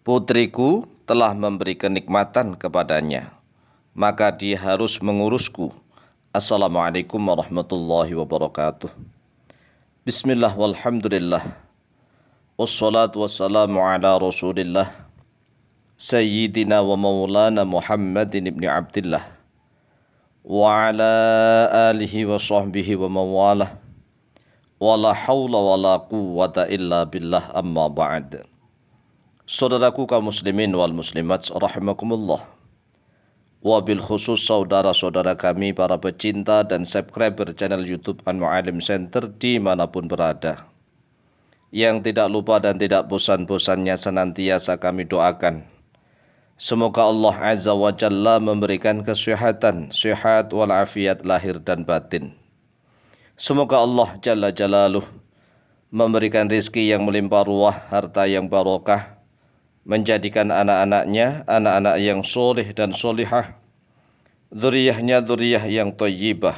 Putriku telah memberi kenikmatan kepadanya, maka dia harus mengurusku. Assalamualaikum warahmatullahi wabarakatuh. Bismillah walhamdulillah. Wassalatu wassalamu ala rasulillah. Sayyidina wa maulana Muhammadin ibn Abdillah. Wa ala alihi wa sahbihi wa mawalah. Wa la hawla wa la quwwata illa billah amma ba'd. Saudaraku kaum muslimin wal muslimat rahimakumullah. Wabil khusus saudara-saudara kami para pecinta dan subscriber channel YouTube Al-Mu'allim Center dimanapun berada. Yang tidak lupa dan tidak bosan-bosannya senantiasa kami doakan. Semoga Allah Azza wa Jalla memberikan kesehatan, sehat walafiat lahir dan batin. Semoga Allah Jalla Jalaluh memberikan rizki yang melimpah ruah, harta yang barokah, menjadikan anak-anaknya anak-anak yang soleh dan solihah, dzurriyyahnya dzurriyyah yang thayyibah,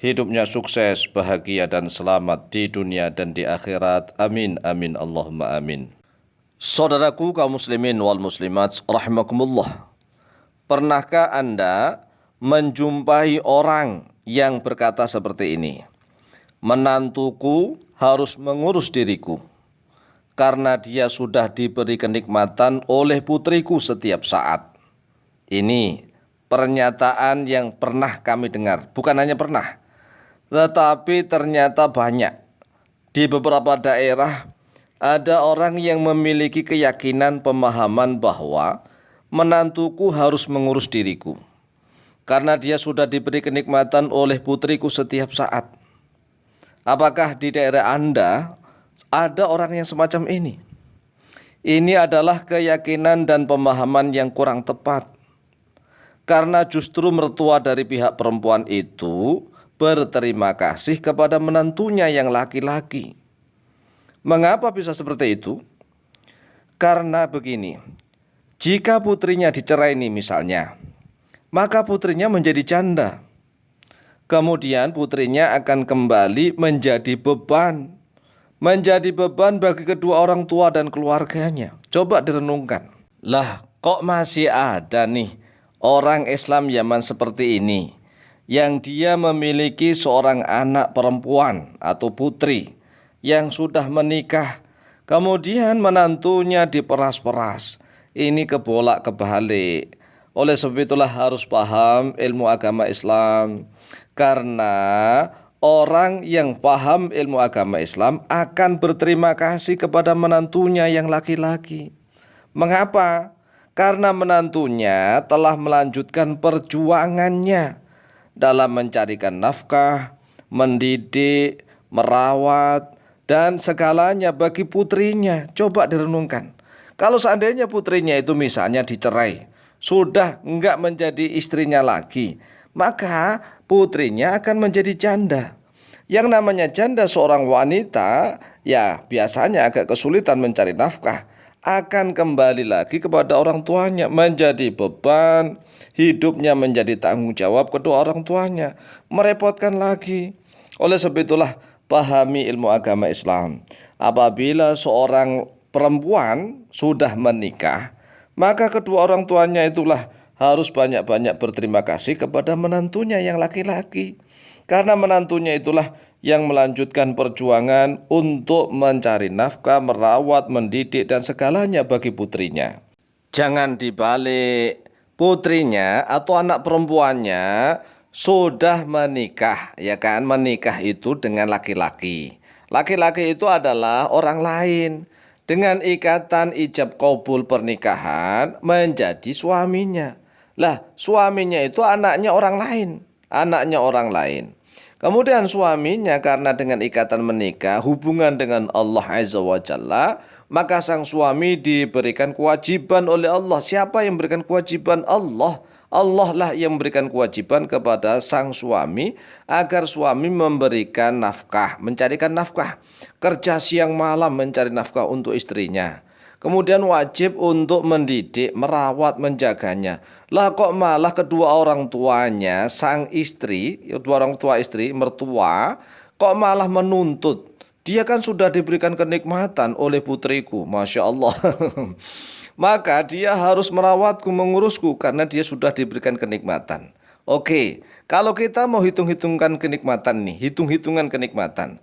hidupnya sukses, bahagia dan selamat di dunia dan di akhirat. Amin amin Allahumma amin. Saudaraku kaum muslimin wal muslimat rahimakumullah, pernahkah Anda menjumpai orang yang berkata seperti ini? Menantuku harus mengurus diriku karena dia sudah diberi kenikmatan oleh putriku setiap saat. Ini pernyataan yang pernah kami dengar. Bukan hanya pernah, tetapi ternyata banyak. Di beberapa daerah ada orang yang memiliki keyakinan pemahaman bahwa menantuku harus mengurus diriku karena dia sudah diberi kenikmatan oleh putriku setiap saat. Apakah di daerah Anda ada orang yang semacam ini? Ini adalah keyakinan dan pemahaman yang kurang tepat. Karena justru mertua dari pihak perempuan itu berterima kasih kepada menantunya yang laki-laki. Mengapa bisa seperti itu? Karena begini, jika putrinya dicerai nih misalnya, maka putrinya menjadi janda. Kemudian putrinya akan kembali menjadi beban bagi kedua orang tua dan keluarganya. Coba direnungkan. Lah, kok masih ada nih orang Islam zaman seperti ini yang dia memiliki seorang anak perempuan atau putri yang sudah menikah, kemudian menantunya diperas-peras. Ini kebolak-kebalik. Oleh sebab itulah harus paham ilmu agama Islam, karena orang yang paham ilmu agama Islam akan berterima kasih kepada menantunya yang laki-laki. Mengapa? Karena menantunya telah melanjutkan perjuangannya dalam mencarikan nafkah, mendidik, merawat, dan segalanya bagi putrinya. Coba direnungkan. Kalau seandainya putrinya itu misalnya dicerai, sudah enggak menjadi istrinya lagi, maka putrinya akan menjadi janda. Yang namanya janda seorang wanita, ya biasanya agak kesulitan mencari nafkah, akan kembali lagi kepada orang tuanya, menjadi beban, hidupnya menjadi tanggung jawab kedua orang tuanya, merepotkan lagi. Oleh sebab itulah pahami ilmu agama Islam. Apabila seorang perempuan sudah menikah, maka kedua orang tuanya itulah harus banyak-banyak berterima kasih kepada menantunya yang laki-laki. Karena menantunya itulah yang melanjutkan perjuangan untuk mencari nafkah, merawat, mendidik, dan segalanya bagi putrinya. Jangan dibalik, putrinya atau anak perempuannya sudah menikah, ya kan? Menikah itu dengan laki-laki. Laki-laki itu adalah orang lain. Dengan ikatan ijab qabul pernikahan menjadi suaminya. Lah, suaminya itu anaknya orang lain. Kemudian suaminya karena dengan ikatan menikah, hubungan dengan Allah Azza wa Jalla, maka sang suami diberikan kewajiban oleh Allah. Siapa yang memberikan kewajiban? Allah. Allah lah yang memberikan kewajiban kepada sang suami agar suami memberikan nafkah, mencarikan nafkah, kerja siang malam mencari nafkah untuk istrinya. Kemudian wajib untuk mendidik, merawat, menjaganya. Lah kok malah kedua orang tuanya, sang istri, kedua orang tua istri, mertua, kok malah menuntut. Dia kan sudah diberikan kenikmatan oleh putriku, Masya Allah. maka dia harus merawatku, mengurusku karena dia sudah diberikan kenikmatan. Oke, kalau kita mau hitung-hitungkan kenikmatan nih, hitung-hitungan kenikmatan.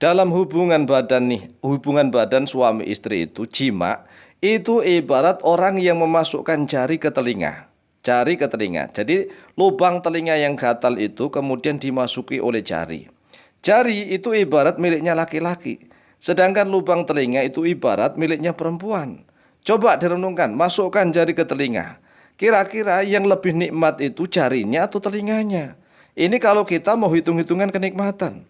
Dalam hubungan badan nih, hubungan badan suami istri itu jima, itu ibarat orang yang memasukkan jari ke telinga. Jari ke telinga. Jadi lubang telinga yang gatal itu kemudian dimasuki oleh jari. Jari itu ibarat miliknya laki-laki. Sedangkan lubang telinga itu ibarat miliknya perempuan. Coba direnungkan, masukkan jari ke telinga. Kira-kira yang lebih nikmat itu jarinya atau telinganya? Ini kalau kita mau hitung-hitungan kenikmatan.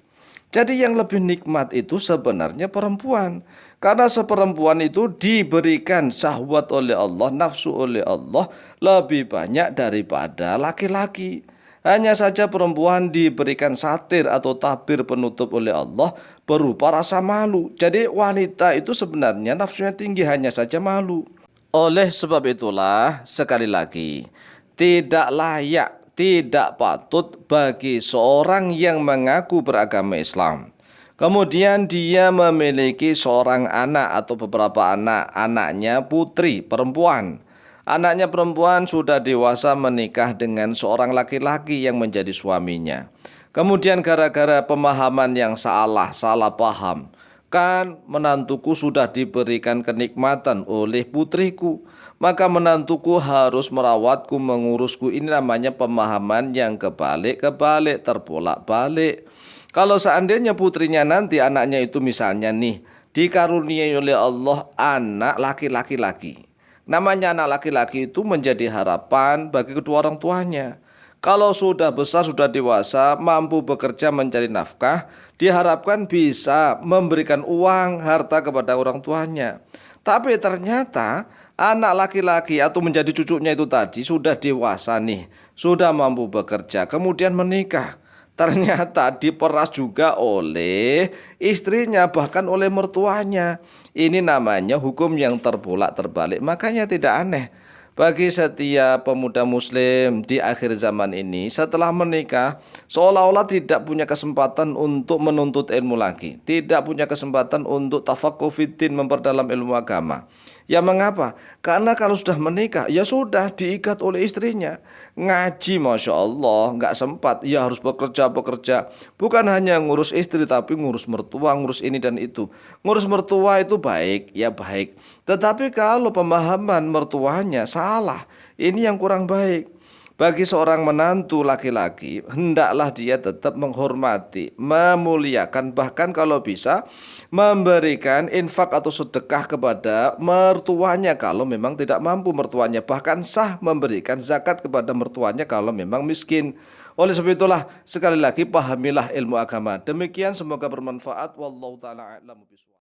Jadi yang lebih nikmat itu sebenarnya perempuan. Karena seperempuan itu diberikan syahwat oleh Allah, nafsu oleh Allah lebih banyak daripada laki-laki. Hanya saja perempuan diberikan satir atau tabir penutup oleh Allah berupa rasa malu. Jadi wanita itu sebenarnya nafsunya tinggi, hanya saja malu. Oleh sebab itulah sekali lagi tidak layak, tidak patut bagi seorang yang mengaku beragama Islam, kemudian dia memiliki seorang anak atau beberapa anak, anaknya putri, perempuan. Anaknya perempuan sudah dewasa menikah dengan seorang laki-laki yang menjadi suaminya. Kemudian gara-gara pemahaman yang salah paham, kan menantuku sudah diberikan kenikmatan oleh putriku, maka menantuku harus merawatku, mengurusku. Ini namanya pemahaman yang kebalik-kebalik, terbolak-balik. Kalau seandainya putrinya nanti, anaknya itu misalnya nih dikaruniai oleh Allah anak laki-laki lagi. Namanya anak laki-laki itu menjadi harapan bagi kedua orang tuanya. Kalau sudah besar, sudah dewasa, mampu bekerja mencari nafkah, diharapkan bisa memberikan uang, harta kepada orang tuanya. Tapi ternyata anak laki-laki atau menjadi cucunya itu tadi sudah dewasa nih, sudah mampu bekerja, kemudian menikah. Ternyata diperas juga oleh istrinya, bahkan oleh mertuanya. Ini namanya hukum yang terbolak-terbalik. Makanya tidak aneh bagi setiap pemuda muslim di akhir zaman ini setelah menikah seolah-olah tidak punya kesempatan untuk menuntut ilmu lagi, tidak punya kesempatan untuk tafaqquh fiddin, memperdalam ilmu agama. Ya mengapa? Karena kalau sudah menikah ya sudah diikat oleh istrinya. Ngaji Masya Allah nggak sempat, ya harus bekerja. Bukan hanya ngurus istri tapi ngurus mertua, ngurus ini dan itu. Ngurus mertua itu baik, ya baik. Tetapi kalau pemahaman mertuanya salah, ini yang kurang baik. Bagi seorang menantu laki-laki, hendaklah dia tetap menghormati, memuliakan, bahkan kalau bisa memberikan infak atau sedekah kepada mertuanya kalau memang tidak mampu mertuanya. Bahkan sah memberikan zakat kepada mertuanya kalau memang miskin. Oleh sebab itulah sekali lagi pahamilah ilmu agama. Demikian, semoga bermanfaat. Wallahu ta'ala a'lamu bishawab.